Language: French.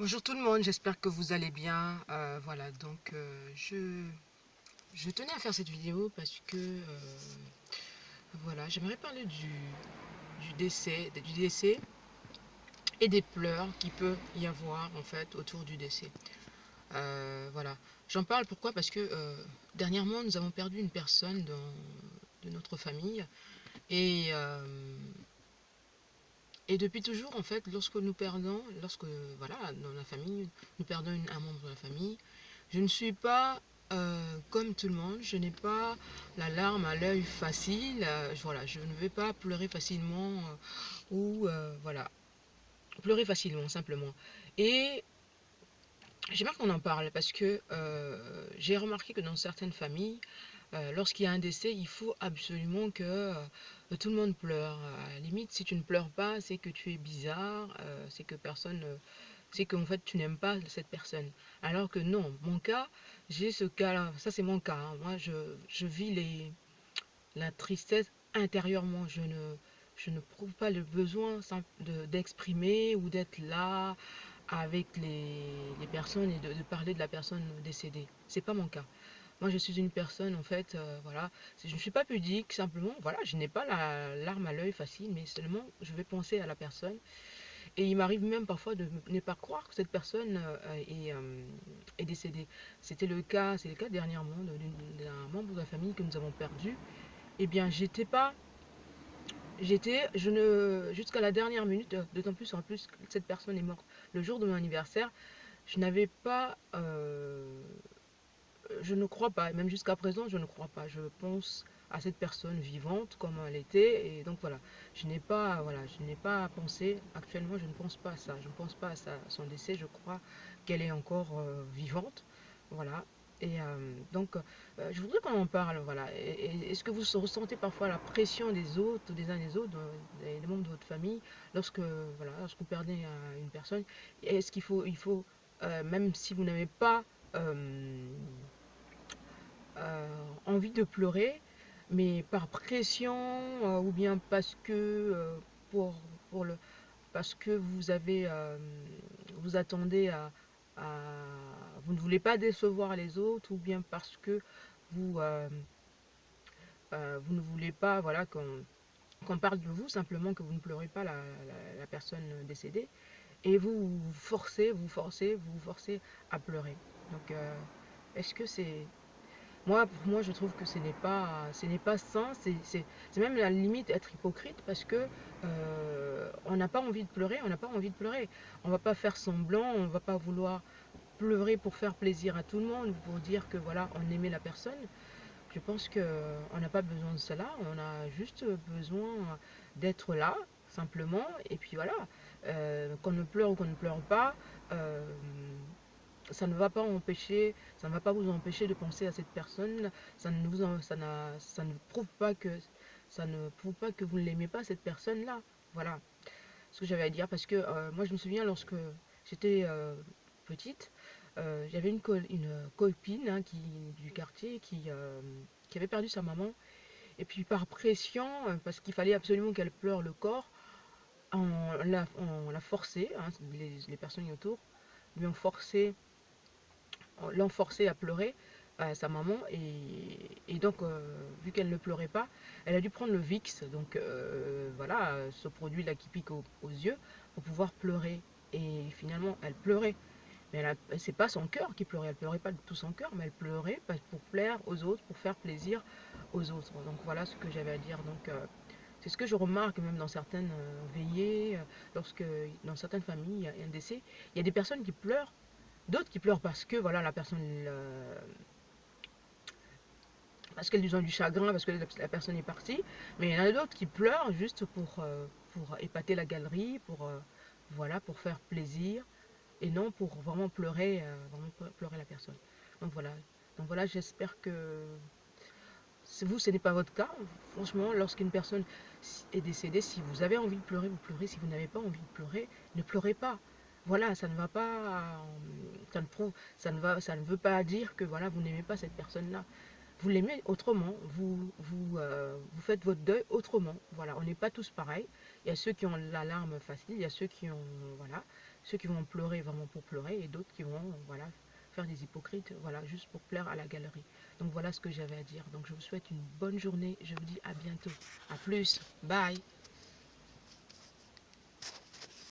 Bonjour tout le monde, j'espère que vous allez bien. Voilà, donc je tenais à faire cette vidéo parce que voilà, j'aimerais parler du décès et des pleurs qu'il peut y avoir en fait autour du décès. Voilà, j'en parle pourquoi? Parce que dernièrement nous avons perdu une personne de notre famille et depuis toujours en fait, lorsque voilà, dans la famille, nous perdons un membre de la famille. Je ne suis pas comme tout le monde, je n'ai pas la larme à l'œil facile. Voilà, je ne vais pas pleurer facilement ou voilà, pleurer facilement simplement. Et j'aimerais qu'on en parle parce que j'ai remarqué que dans certaines familles, lorsqu'il y a un décès, il faut absolument que tout le monde pleure. À la limite, si tu ne pleures pas, c'est que tu es bizarre, c'est que personne c'est qu'en fait tu n'aimes pas cette personne. Alors que non, mon cas, j'ai ce cas-là, ça c'est mon cas, hein. Moi je vis la tristesse intérieurement, je ne prouve pas le besoin d'exprimer ou d'être là avec les personnes et de parler de la personne décédée. C'est pas mon cas. Moi, je suis une personne, en fait, voilà, je ne suis pas pudique, simplement, voilà, je n'ai pas la larme à l'œil facile, mais seulement, je vais penser à la personne et il m'arrive même parfois de ne pas croire que cette personne est décédée. C'est le cas dernièrement d'un membre de la famille que nous avons perdu. Eh bien, jusqu'à la dernière minute, d'autant plus en plus que cette personne est morte le jour de mon anniversaire, je n'avais pas, je ne crois pas, même jusqu'à présent, je ne crois pas. Je pense à cette personne vivante comme elle était, et donc voilà, je n'ai pas pensé, actuellement, je ne pense pas à ça, je ne pense pas à son décès, je crois qu'elle est encore vivante, voilà. Et donc, je voudrais qu'on en parle, voilà. Est-ce que vous ressentez parfois la pression des autres, des uns des autres, des membres de votre famille, lorsque vous perdez une personne? Est-ce même si vous n'avez pas euh, envie de pleurer, mais par pression ou bien pour, pour le, parce que vous attendez à- vous ne voulez pas décevoir les autres ou bien parce que vous, vous ne voulez pas voilà, qu'on parle de vous, simplement que vous ne pleurez pas la personne décédée et vous vous forcez à pleurer. Donc, est-ce que c'est pour moi, je trouve que ce n'est pas sain, c'est même à la limite être hypocrite parce que on n'a pas envie de pleurer, on n'a pas envie de pleurer. On va pas faire semblant, on va pas vouloir pleurer pour faire plaisir à tout le monde ou pour dire que voilà, on aimait la personne. Je pense que on n'a pas besoin de cela, on a juste besoin d'être là, simplement, et puis voilà. Qu'on ne pleure ou qu'on ne pleure pas, euh, ça ne va pas vous empêcher de penser à cette personne. Ça ne prouve pas que, ça ne prouve pas que vous ne l'aimez pas, cette personne-là. Voilà ce que j'avais à dire. Parce que moi, je me souviens lorsque j'étais petite, j'avais une copine hein, du quartier qui avait perdu sa maman. Et puis par pression, parce qu'il fallait absolument qu'elle pleure le corps, on l'a forcée, hein, les personnes autour lui ont forcé l'ont forcée à pleurer, sa maman, et donc, vu qu'elle ne pleurait pas, elle a dû prendre le Vicks, donc voilà, ce produit-là qui pique aux yeux, pour pouvoir pleurer. Et finalement, elle pleurait. Mais c'est pas son cœur qui pleurait, elle pleurait pas de tout son cœur, mais elle pleurait pour plaire aux autres, pour faire plaisir aux autres. Donc voilà ce que j'avais à dire. Donc c'est ce que je remarque même dans certaines veillées, lorsque dans certaines familles il y a un décès, il y a des personnes qui pleurent. D'autres qui pleurent parce que voilà la personne parce qu'elles ont du chagrin, parce que la personne est partie. Mais il y en a d'autres qui pleurent juste pour épater la galerie, voilà, pour faire plaisir, et non pour vraiment pleurer la personne. Donc voilà. Donc voilà, j'espère que vous, ce n'est pas votre cas. Franchement, lorsqu'une personne est décédée, si vous avez envie de pleurer, vous pleurez. Si vous n'avez pas envie de pleurer, ne pleurez pas. Voilà, ça ne va pas, ça ne prouve, ça ne veut pas dire que voilà, vous n'aimez pas cette personne-là. Vous l'aimez autrement, vous faites votre deuil autrement. Voilà, on n'est pas tous pareils. Il y a ceux qui ont la larme facile, il y a ceux qui ont, voilà, Ceux qui vont pleurer vraiment pour pleurer et d'autres qui vont, voilà, faire des hypocrites, voilà, juste pour plaire à la galerie. Donc voilà ce que j'avais à dire. Donc je vous souhaite une bonne journée. Je vous dis à bientôt. À plus. Bye.